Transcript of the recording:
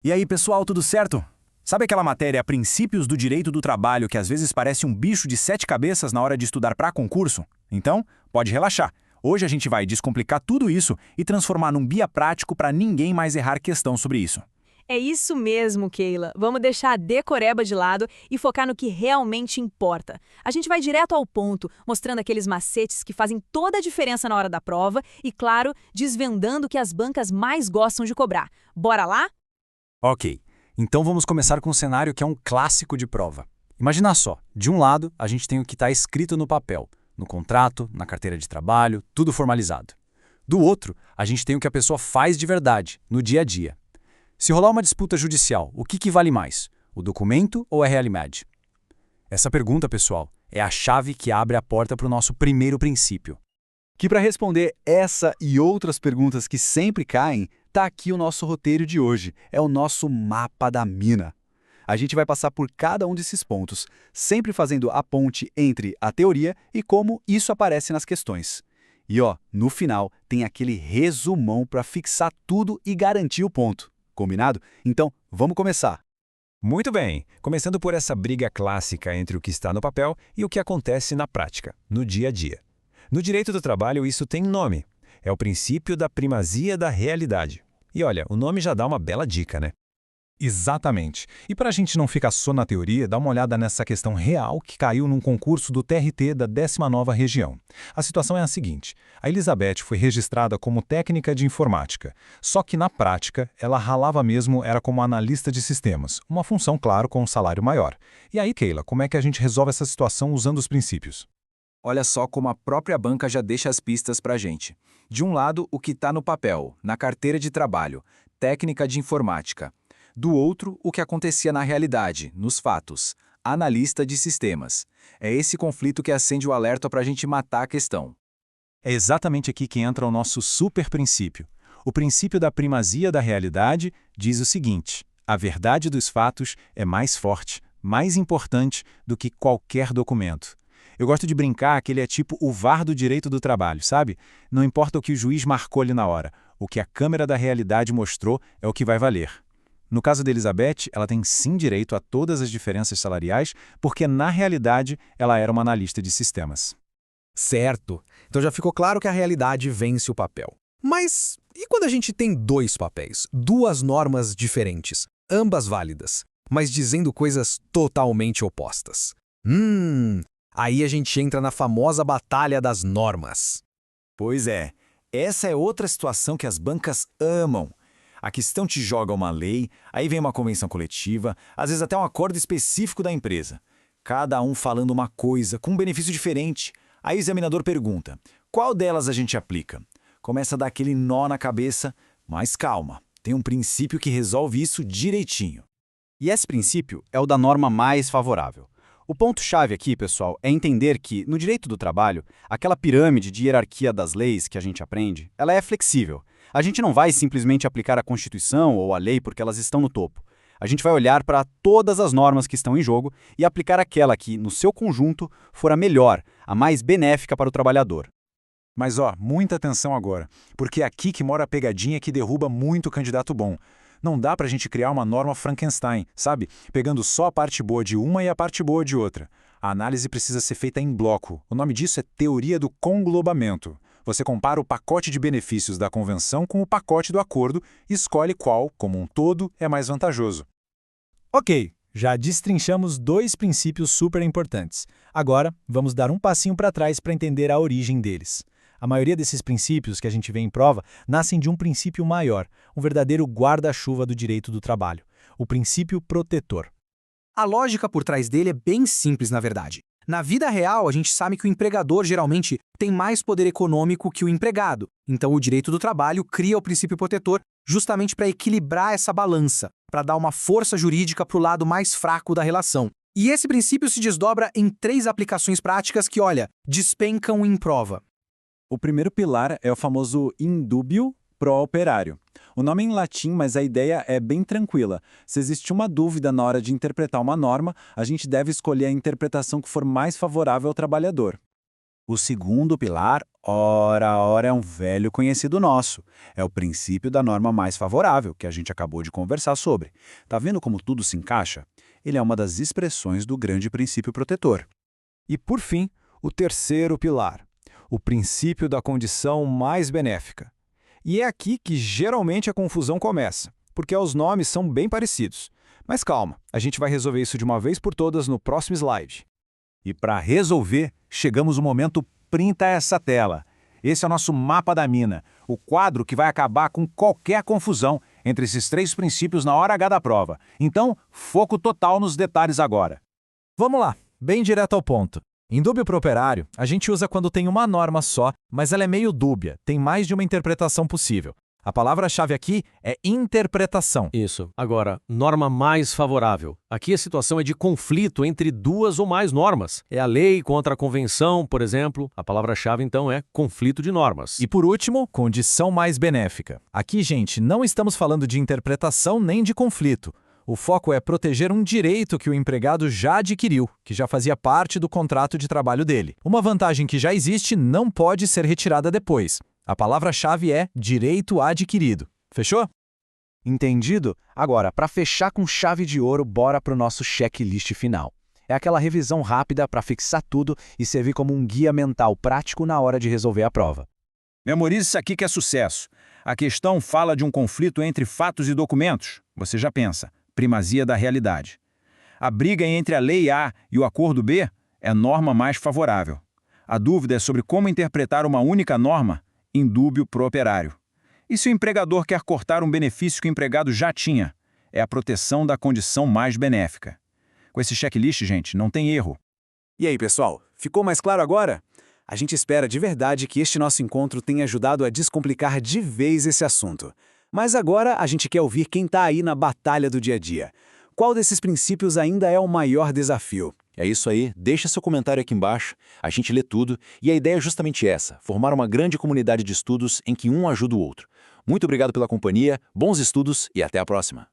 E aí, pessoal, tudo certo? Sabe aquela matéria Princípios do Direito do Trabalho que às vezes parece um bicho de 7 cabeças na hora de estudar para concurso? Então, pode relaxar. Hoje a gente vai descomplicar tudo isso e transformar num guia prático para ninguém mais errar questão sobre isso. É isso mesmo, Keila. Vamos deixar a decoreba de lado e focar no que realmente importa. A gente vai direto ao ponto, mostrando aqueles macetes que fazem toda a diferença na hora da prova e, claro, desvendando o que as bancas mais gostam de cobrar. Bora lá? Ok, então vamos começar com um cenário que é um clássico de prova. Imagina só, de um lado a gente tem o que está escrito no papel, no contrato, na carteira de trabalho, tudo formalizado. Do outro, a gente tem o que a pessoa faz de verdade, no dia a dia. Se rolar uma disputa judicial, o que vale mais? O documento ou a realidade? Essa pergunta, pessoal, é a chave que abre a porta para o nosso primeiro princípio. Que para responder essa e outras perguntas que sempre caem, tá aqui o nosso roteiro de hoje, é o nosso mapa da mina. A gente vai passar por cada um desses pontos, sempre fazendo a ponte entre a teoria e como isso aparece nas questões. E no final tem aquele resumão para fixar tudo e garantir o ponto. Combinado? Então, vamos começar. Muito bem, começando por essa briga clássica entre o que está no papel e o que acontece na prática, no dia a dia. No direito do trabalho, isso tem nome. É o princípio da primazia da realidade. E olha, o nome já dá uma bela dica, né? Exatamente. E para a gente não ficar só na teoria, dá uma olhada nessa questão real que caiu num concurso do TRT da 19ª região. A situação é a seguinte: a Elizabeth foi registrada como técnica de informática, só que na prática ela ralava mesmo era como analista de sistemas, uma função, claro, com um salário maior. E aí, Keila, como é que a gente resolve essa situação usando os princípios? Olha só como a própria banca já deixa as pistas para a gente. De um lado, o que está no papel, na carteira de trabalho, técnica de informática. Do outro, o que acontecia na realidade, nos fatos, analista de sistemas. É esse conflito que acende o alerta para a gente matar a questão. É exatamente aqui que entra o nosso super princípio. O princípio da primazia da realidade diz o seguinte: a verdade dos fatos é mais forte, mais importante do que qualquer documento. Eu gosto de brincar que ele é tipo o VAR do direito do trabalho, sabe? Não importa o que o juiz marcou ali na hora, o que a câmera da realidade mostrou é o que vai valer. No caso da Elizabeth, ela tem sim direito a todas as diferenças salariais, porque na realidade ela era uma analista de sistemas. Certo. Então já ficou claro que a realidade vence o papel. Mas e quando a gente tem dois papéis, duas normas diferentes, ambas válidas, mas dizendo coisas totalmente opostas? Aí a gente entra na famosa batalha das normas. Pois é, essa é outra situação que as bancas amam. A questão te joga uma lei, aí vem uma convenção coletiva, às vezes até um acordo específico da empresa. Cada um falando uma coisa, com um benefício diferente. Aí o examinador pergunta, qual delas a gente aplica? Começa a dar aquele nó na cabeça, mas calma, tem um princípio que resolve isso direitinho. E esse princípio é o da norma mais favorável. O ponto-chave aqui, pessoal, é entender que, no direito do trabalho, aquela pirâmide de hierarquia das leis que a gente aprende, ela é flexível. A gente não vai simplesmente aplicar a Constituição ou a lei porque elas estão no topo. A gente vai olhar para todas as normas que estão em jogo e aplicar aquela que, no seu conjunto, for a melhor, a mais benéfica para o trabalhador. Mas muita atenção agora, porque é aqui que mora a pegadinha que derruba muito candidato bom. Não dá para a gente criar uma norma Frankenstein, sabe? Pegando só a parte boa de uma e a parte boa de outra. A análise precisa ser feita em bloco. O nome disso é teoria do conglobamento. Você compara o pacote de benefícios da convenção com o pacote do acordo e escolhe qual, como um todo, é mais vantajoso. Ok, já destrinchamos dois princípios super importantes. Agora, vamos dar um passinho para trás para entender a origem deles. A maioria desses princípios que a gente vê em prova nascem de um princípio maior, um verdadeiro guarda-chuva do direito do trabalho, o princípio protetor. A lógica por trás dele é bem simples, na verdade. Na vida real, a gente sabe que o empregador geralmente tem mais poder econômico que o empregado. Então, o direito do trabalho cria o princípio protetor justamente para equilibrar essa balança, para dar uma força jurídica para o lado mais fraco da relação. E esse princípio se desdobra em 3 aplicações práticas que, despencam em prova. O primeiro pilar é o famoso in dubio pro operário. O nome é em latim, mas a ideia é bem tranquila. Se existe uma dúvida na hora de interpretar uma norma, a gente deve escolher a interpretação que for mais favorável ao trabalhador. O segundo pilar, ora, é um velho conhecido nosso. É o princípio da norma mais favorável, que a gente acabou de conversar sobre. Tá vendo como tudo se encaixa? Ele é uma das expressões do grande princípio protetor. E, por fim, o terceiro pilar, o princípio da condição mais benéfica. E é aqui que geralmente a confusão começa, porque os nomes são bem parecidos. Mas calma, a gente vai resolver isso de uma vez por todas no próximo slide. E para resolver, chegamos no momento printa essa tela. Esse é o nosso mapa da mina, o quadro que vai acabar com qualquer confusão entre esses 3 princípios na hora H da prova. Então, foco total nos detalhes agora. Vamos lá, bem direto ao ponto. Em dúbio pro operário, a gente usa quando tem uma norma só, mas ela é meio dúbia, tem mais de uma interpretação possível. A palavra-chave aqui é interpretação. Isso. Agora, norma mais favorável. Aqui a situação é de conflito entre 2 ou mais normas. É a lei contra a convenção, por exemplo. A palavra-chave, então, é conflito de normas. E por último, condição mais benéfica. Aqui, gente, não estamos falando de interpretação nem de conflito. O foco é proteger um direito que o empregado já adquiriu, que já fazia parte do contrato de trabalho dele. Uma vantagem que já existe não pode ser retirada depois. A palavra-chave é direito adquirido. Fechou? Entendido? Agora, para fechar com chave de ouro, bora para o nosso checklist final. É aquela revisão rápida para fixar tudo e servir como um guia mental prático na hora de resolver a prova. Memorize isso aqui que é sucesso. A questão fala de um conflito entre fatos e documentos. Você já pensa, primazia da realidade. A briga entre a lei A e o acordo B é norma mais favorável. A dúvida é sobre como interpretar uma única norma em dúbio pro operário. E se o empregador quer cortar um benefício que o empregado já tinha? É a proteção da condição mais benéfica. Com esse checklist, gente, não tem erro. E aí, pessoal, ficou mais claro agora? A gente espera de verdade que este nosso encontro tenha ajudado a descomplicar de vez esse assunto. Mas agora a gente quer ouvir quem está aí na batalha do dia a dia. Qual desses princípios ainda é o maior desafio? É isso aí, deixa seu comentário aqui embaixo, a gente lê tudo, e a ideia é justamente essa, formar uma grande comunidade de estudos em que um ajuda o outro. Muito obrigado pela companhia, bons estudos e até a próxima!